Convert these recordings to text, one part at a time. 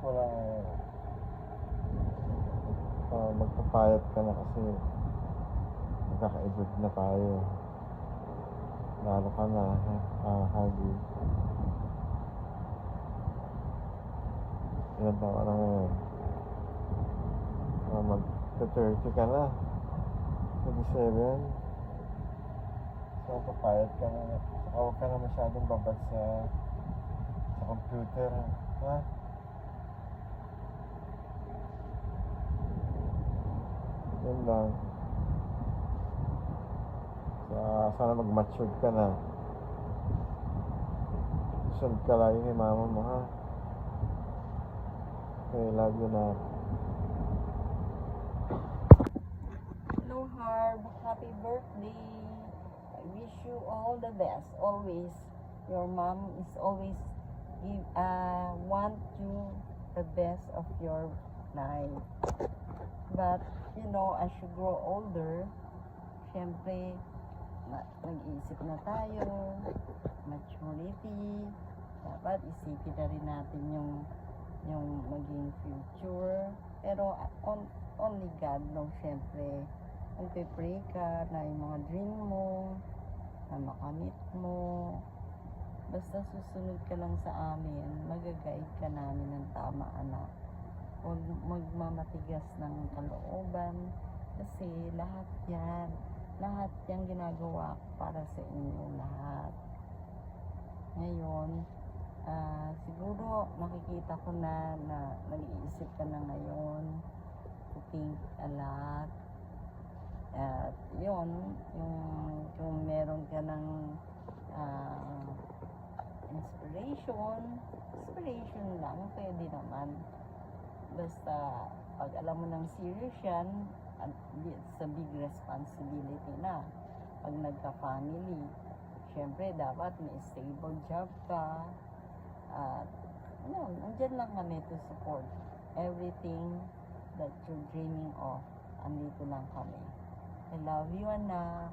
ko lang magpapayat ka na kasi magkakaedad na tayo. Lalo ka na, Hagi. Ilan taon ka na ngayon? Mag-30 ka na. 27. So, papayat ka na. Saka huwag ka na masyadong babad sa computer. Ha? Yun lang. Sana mag-matured ka na. Sunod ka lagi ni mama mo, ha? Okay, love you na. Hello, Harb. Happy birthday. I wish you all the best. Always. Your mom is always want you the best of your life. But, you know, as you grow older, syempre, nag-iisip na tayo, maturity, dapat isipin na rin natin yung maging future. Pero only God knows, syempre, magpe-pray ka na yung mga dream mo, na makamit mo. Basta susunod ka lang sa amin, mag-guide ka namin ng tama, anak. Huwag magmamatigas ng kalooban, kasi lahat yung ginagawa ko para sa inyo lahat. Ngayon, siguro nakikita ko na nag-iisip ka na ngayon to think a lot. At yun, yung meron ka ng inspiration lang, pwede naman. Basta pag alam mo ng serious yan, it's a big responsibility na. Pag nagka-family, syempre dapat may stable job ka. At andyan lang kami to support everything that you're dreaming of. Andito lang kami. I love you, anak.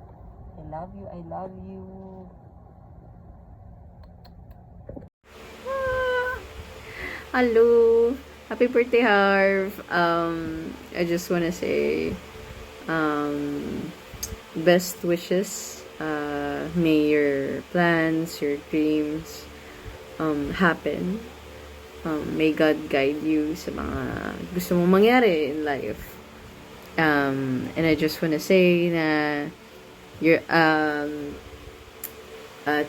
I love you. Hello! Happy birthday, Harv! I just wanna say, best wishes. May your plans, your dreams, happen. May God guide you sa mga gusto mong mangyari in life. And I just wanna say na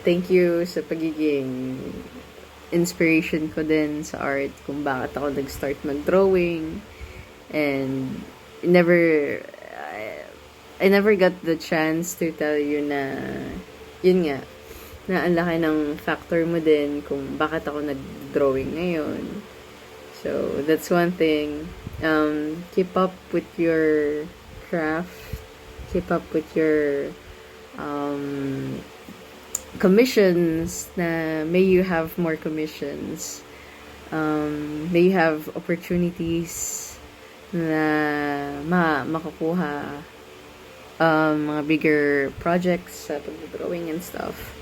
thank you sa pagiging inspiration ko din sa art, kung bakit ako nag-start mag-drawing. And I never got the chance to tell you na yun nga, na ang laki ng factor mo din kung bakit ako nag-drawing ngayon. So that's one thing. Keep up with your craft, keep up with your commissions, na may you have more commissions, may you have opportunities na makakuha mga bigger projects sa pag-drawing and stuff.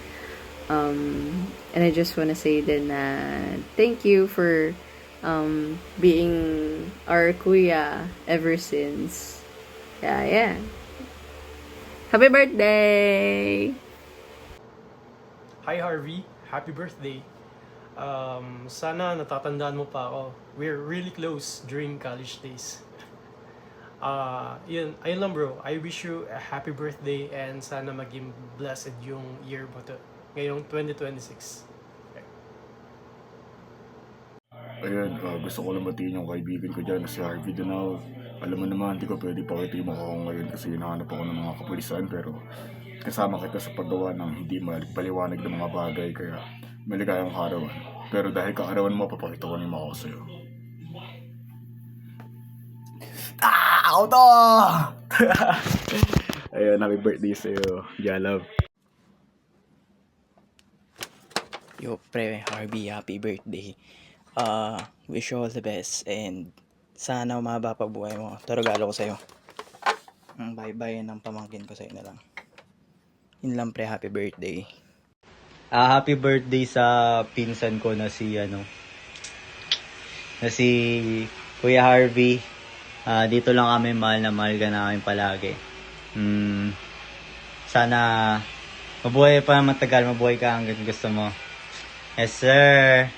And I just wanna say din na thank you for being our kuya ever since. Yeah. Happy birthday! Hi Harvey, happy birthday. Sana natatandaan mo pa ako. We're really close during college days. Ayun lang bro. I wish you a happy birthday and sana maging blessed yung year mo to. Ngayong 2026. Ayan, gusto ko lang batiin yung kaibigan ko dyan na si Harvey Donal. Alam mo naman, hindi ko pwede pakita yung mukha ko ngayon kasi hinahanap ako ng mga kapulisan, pero kasama kita sa paggawa ng hindi paliwanag ng mga bagay, kaya maligayang kaarawan. Pero dahil kaarawan mo, papakita ko na yung mukha ko sa'yo. Ako to! Ayun, happy birthday sa'yo. Love. Yo, pre, Harvey, happy birthday. Wish you all the best and sana umaba pa buhay mo. Ito regalo ko sa'yo. Ang bye-bye ng pamangkin ko sa'yo na lang. Yun lang pre, happy birthday. Happy birthday sa pinsan ko na si na si Kuya Harvey. Dito lang kami, mahal na mahal ka namin palagi. Sana mabuhay pa matagal, mabuhay ka hanggang gusto mo. Yes, sir.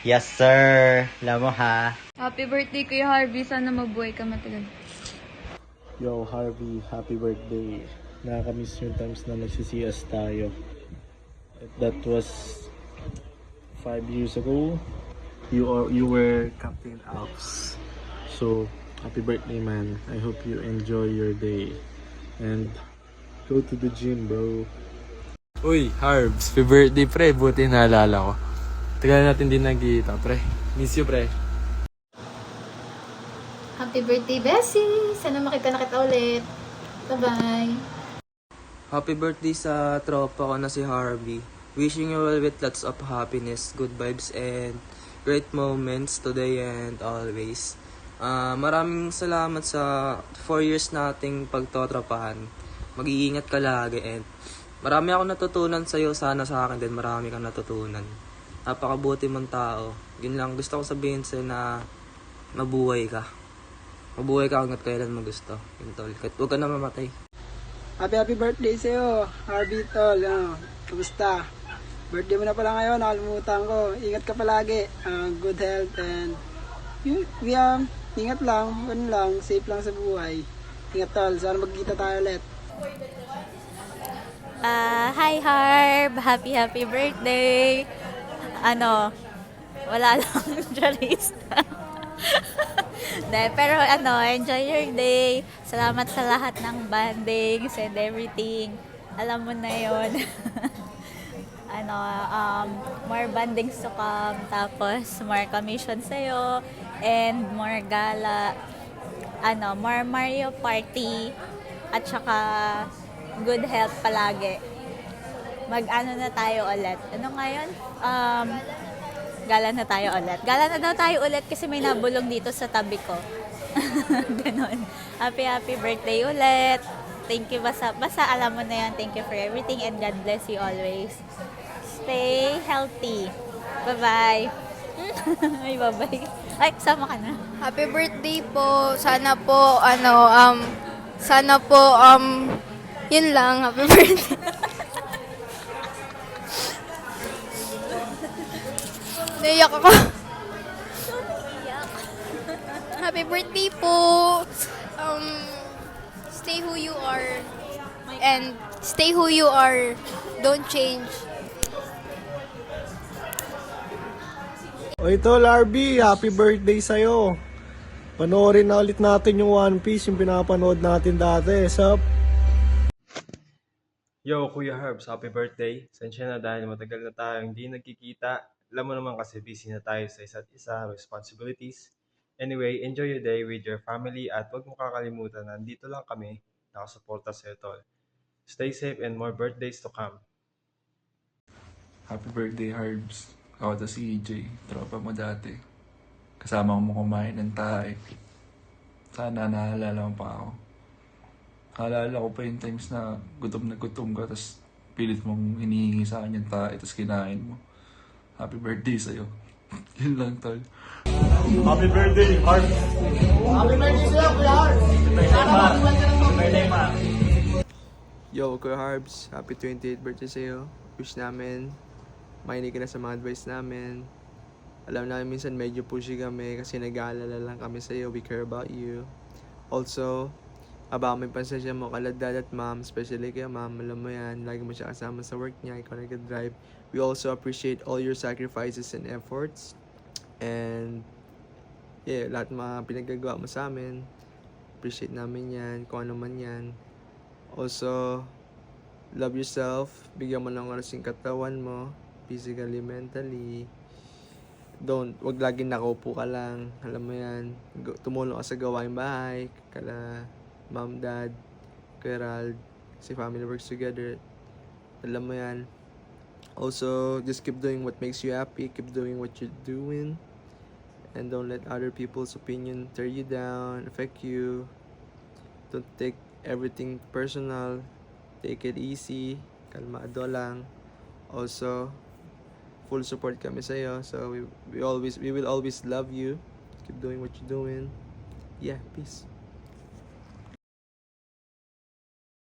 Yes, sir. Alam mo, ha? Happy birthday, Kuya Harvey. Sana mabuhay ka matagal. Yo, Harvey, happy birthday. Nakakamiss yung times na nagsisiyas tayo. That was 5 years ago. You were Captain Alps. So, happy birthday, man. I hope you enjoy your day. And go to the gym, bro. Uy, Harbs, happy birthday pre, buti naalala ko. Tagal natin din nagkita pre. Miss you pre. Happy birthday, Bessie! Sana makita na kita ulit. Bye-bye! Happy birthday sa tropa ko na si Harvey. Wishing you well with lots of happiness, good vibes, and great moments today and always. Maraming salamat sa 4 years nating pagtotropahan. Mag-iingat ka lagi and marami akong natutunan sa'yo. Sana sa akin din marami kang natutunan. Napakabuti mong tao. Yun lang gusto ko sabihin sa'yo na mabuhay ka. Mabuhay ka hanggat kailan mo gusto. Yun tol. Huwag ka na mamatay. Happy birthday sa'yo, Harvey tol. Kamusta? Birthday mo na pala ngayon, nakalimutan ko. Ingat ka palagi. Good health and ingat lang, ganun lang, safe lang sa buhay. Ingat tol, sana magkita tayo ulit. Hi Harb! Happy birthday! Wala lang, Charis. Pero enjoy your day. Salamat sa lahat ng bandings and everything. Alam mo na yon. More bandings to come, tapos more commission sa'yo, and more gala, more Mario Party, at saka good health palagi. Na tayo ulit. Ngayon? Gala na tayo ulit. Gala na daw tayo ulit kasi may nabulong dito sa tabi ko. Ganon. Happy birthday ulit. Thank you. Basta alam mo na yan. Thank you for everything and God bless you always. Stay healthy. Bye-bye. Ay, bye-bye. Ay, sama ka na. Happy birthday po. Sana po, yun lang. Happy birthday. Naiyak ako. Happy birthday po. Stay who you are. And stay who you are. Don't change. Oy tol, Harvey, happy birthday sa'yo. Panoorin na ulit natin yung One Piece, yung pinapanood natin dati. Sup? Yo, Kuya Harbs, happy birthday. Sensya na dahil matagal na tayo hindi nagkikita. Alam mo naman kasi busy na tayo sa isa't isa, responsibilities. Anyway, enjoy your day with your family at huwag mo kakalimutan, nandito lang kami, nakasuporta sa'yo tol. Stay safe and more birthdays to come. Happy birthday, Harbs. Ako to si EJ, tropa mo dati. Kasama mo kumain ng tae. Sana naalala mo pa ako. Naalala ko pa yung times na gutom ka, tapos pilit mong hinihingi sa akin yung tae, tapos kinain mo. Happy birthday sa'yo. Yun lang, tol. Happy birthday, Harbs. Happy birthday sa'yo, Kuya Harbs. Happy birthday, ma. Yo, Kuya Harbs, happy 28th birthday sa'yo. Wish namin makinig ka na sa mga advice namin. Alam namin minsan medyo pushy kami kasi nag-aalala lang kami sa'yo. We care about you. Also, may pansensya mo kala dad at mom, especially kay mom. Alam mo yan, lagi mo siya kasama sa work niya, ikaw nag-drive. We also appreciate all your sacrifices and efforts. And lahat ng mga pinagagawa mo sa amin. Appreciate namin yan, kung ano man yan. Also, love yourself. Bigyan mo ng oras yung katawan mo. Physically, mentally. Wag laging nakaupo ka lang. Alam mo yan. Tumulong ka sa gawaing bahay. Kala mom, dad, Kuya Rald. Si family works together. Alam mo yan. Also, just keep doing what makes you happy. Keep doing what you're doing. And don't let other people's opinion tear you down, affect you. Don't take everything personal. Take it easy. Kalmado lang. Also, full support kami sa'yo. So we will always love you. Keep doing what you're doing. Yeah, peace.